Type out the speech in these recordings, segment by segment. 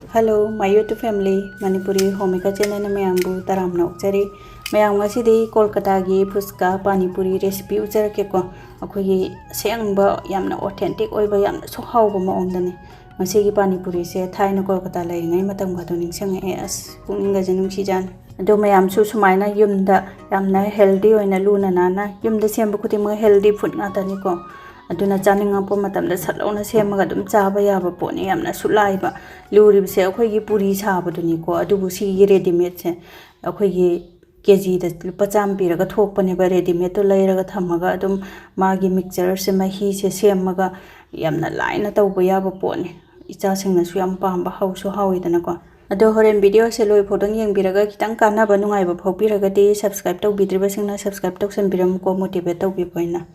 Hello, my YouTube family, Manipuri Homika channel mayambu taramna uchari. Mayam ngasidi Golgapagi puchka Panipuri recipe ucharake ko. Akhoi sengba yamna authentic oiba yamna so hauba maongdani. Ngasigi Panipuri se thaina Golgapa lai ngai matam ga doning sange as pungninga janung sijan. Do mayam su sumaina yumda yamna healthy oina luna nana yumda semba kutima healthy food ngatani ko. Aduna chaninga po matamda salona semaga dum chaba yaba poni yamna sulaiba luribse akhoi puri chaba duni ko adubu si ready made se akhoi kg da lupa cham piraga thokpane ba ready made to leiraga thamaga adum magi mixture se mahi se semaga yamna laina tawba yaba poni icha singna su yam pamba hausu hawidana ko ado horen video se loi phodong yengbiraga kitang kana ba nungai ba phopiraga di subscribe taw bidriba singna subscribe taw sanbiram ko motivate taw bi poina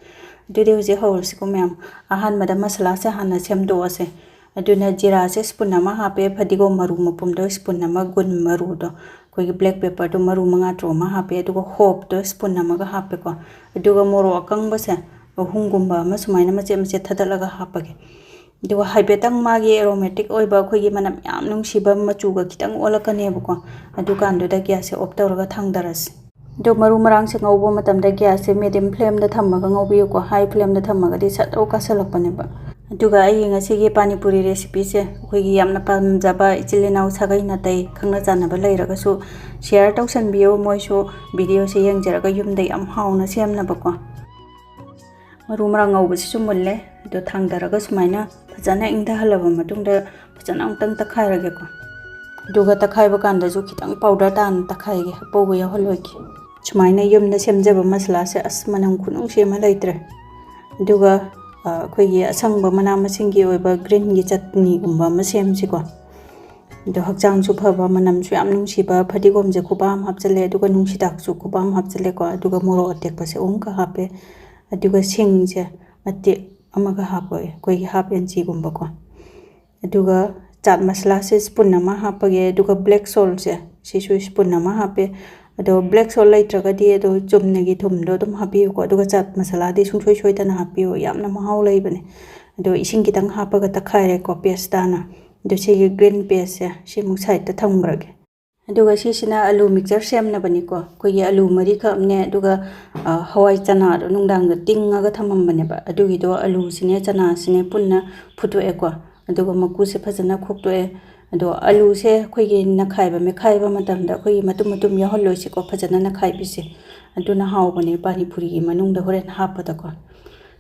Dudi uji holes ko mayam ahan mada masala se hana sem do ase aduna jira se spoon nama hape phadigo maru mapum do spoon nama gun maru do koi black pepper do maru manga tro ma hape adugo hop do spoon nama ga hape ko adugo moro akang ba se hungumba ma sumaina ma chem se thadalaga hapage adugo haibetang magi aromatic oiba koi gi manam yam nung siba machu ga kitang olakane ko adukan do da kya se op tawraga thangdaras do maru marang se ngaubo matamda gas se medium flame da thamaga ngaubi ko high flame da thamaga di satro ka salakpane ba aduga ai ngasigi panipuri recipe se khoigi yamna pamjaba ichilenau sagai na tai khangna jana ba leiraga su share tausan biyo moiso video se yengjaraga yumda yam hauna semna ba ko maru marang ngaubo se sumulle do thangdaraga sumaina phajana ingda halaba matungda phajana angtang takhairage ko duga takhaiba kanda ju kitang powder tan takhaige hapogo ya holoki Chumaina yumna semjaba masala se asmanam khunung sema leitre duga khoi asangba mana masingi oiba green gi chutney gumba ma semsi ko do hakjang su phaba manam su yam nungsiba phadigom je khubam hapchale duga nungsidak su khubam hapchale ko duga moro atek pa se ka hape duga sing je ate amaga hapoe koi hapen chi gumba ko duga chat masala se spoon nama hapage duga black salt se sisu spoon nama hape ado black salt laitraga di ado chumnagi thumdo dum hapi ko aduga chat masala di sungsoi soi tana hapi yamna mahau leibane ado ising kitang hapaga takhaire ko paste dana do se green paste se mu side ta thamgrage aduga sisina alu mixture semna bani ko kogi alu mari khamne aduga hawai chana ro nungdang ga tinga ga thamam bane ba adugi do alu sine chana sine punna phuto e ko aduga maku se phajana khokto e ado alu se khoigi nakhaiba me khaiba matamda khoigi matum ya holloi se ko phajana nakhaibi se aduna haubane panipuri gi manungda horen hapada ko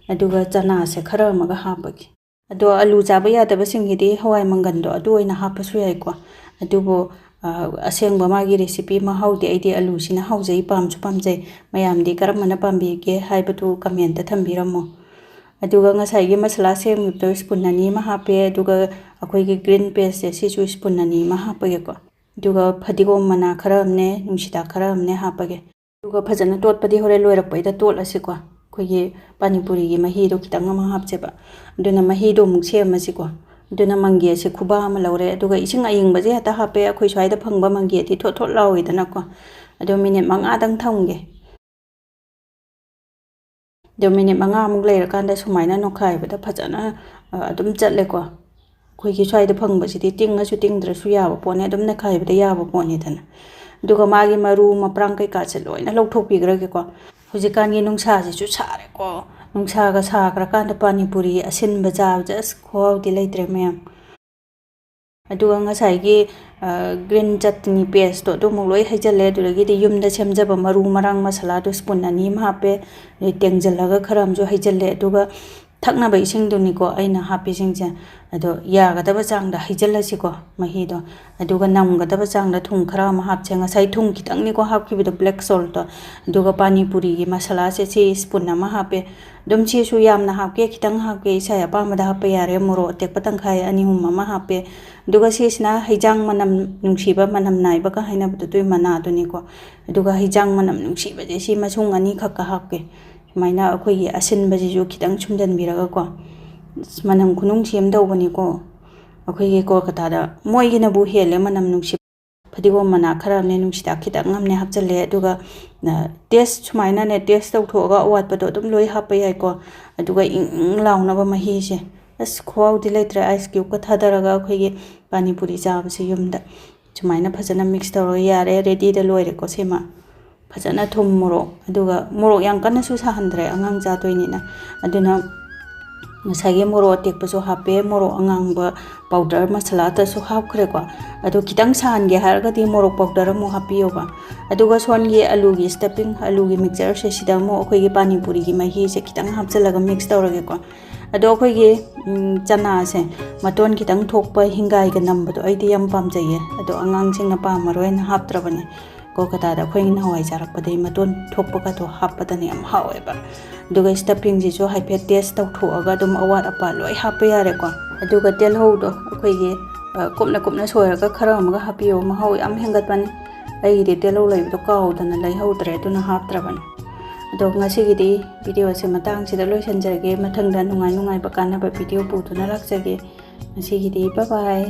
aduga chana se khara maga hapagi ado alu chaba yadaba singidi hawai mangando adu oina hapasu yai ko adubo asengba magi recipe ma haude aidi alu sina haujai pamchu pamjai mayamdi karamana pambi ge haibatu comment ta thambiramo aduga ngasai gi masala sem to spoon nani ma hape aduga akhoi gi green paste se sisu spoon nani ma hapage ko aduga phadigom mana kharamne nungsida kharamne hapage aduga phajana totpadi hore loirak paida tol ase ko khoi gi panipuri gi mahi do kitang ma hapcheba aduna mahi do muk sem ase ko aduna mangge se khuba ma lawre aduga ising aying baje ta hape akhoi swaida phangba mangge ti thot thot lawi dana ko adu minute manga dang thamge do minute manga muk leira kanda sumaina nokhai bada phajana adum chatle ko khoi gi swaida phangba sidi tinga su tingdra su yaba pone adum na khai bada yaba pone dana duga magi maru maprang kai ka che loina lokthok pigra ge ko hujikan gi nungsa ji chu sare ko nungsa ga sa kra kanda panipuri asin baja just khaw di leitre mem aduga ngasai gi green chutney paste do muk loi haijale duragi di yumda semjaba maru marang masala do spoon ani ma hape tengjalaga kharam jo haijale aduga thakna ba ising duni ko aina hapi singja ado ya ga daba chang da haijalasi ko mahi do aduga nam ga daba chang da thung khara ma hap chenga sai thung kitang ni ko hap ki bi do black salt to aduga pani puri gi masala se spoon na ma hape dum chi su yam na hap ke kitang hap ke isa ya pa ma da hap ya re moro tek patang khai ani hum ma hape aduga sisna haijang manam nungsiba manam nai ba ka haina bu tu mana do ni ko aduga haijang manam nungsiba je si masung ani khak ka hap ke maina akhoi asin baji ju kitang chumjan biraga ko manam khunung sem dawbani ko akhoi ge Kolkata da moi gi na bu hele manam nungsi phadigo mana khara ne nungsida kitang ngamne hapchale aduga taste maina ne taste taw thoga awat pa do dum loi hapa yai ko aduga ing launa ba mahi se as khwaw di letra ice cube ka thadaraga khoigi panipuri चाबसे युमदा सुमाइना फजना mix तौर यारे ready the लोइरेको सेमा फजना थुम मोरोक अदुगा मोरोक याम कन्नसु साहंद्रे अंगांग जातोइनिना अदुना ngसागे मोरो अटेकपसो हापे मोरो अंगांग powder मसाला तसो हापख्रेको अदु खितंग सानगे हारगदि मोरो पाउडर मो हापियोबा अदुगा सोनगे आलूगी स्टफिंग आलूगी मिक्सचर से सिदा मो अखोइगे पानीपुरी गी मही से खितंग हापचलगा मिक्स तौरगेको अदो अखोइगे चना से मतोन खितंग थोकपा हिंगाई ग नंबदो आइदि याम पामजाइए अदो अंगांग सिंगना पामरोइन हापत्रबने कोलकाता दा खोइंग हवाई जारकपदे मतोन थोकपका तो हापदने याम हावेबा दुगा स्टफिंग जिसो हाइफे टेस्ट तौथोगा दुम अवात अपा लोय हापे यारेको अदुगा तेल होदो अखोइगे कुपना कुपना सोयरगा खरा अमगा हापियो महौ याम हेंगतपने अइदि तेल हो लैबदो काउदना लै हौद्रे दुना हापत्रबने अदो ngasiगidi वीडियो से मतंग सिदा लोइसनजरगे मथंगदा नुंगाई नुंगाई बकाना वीडियो पुतुना लाक्सगे ngasiगidi बाय बाय।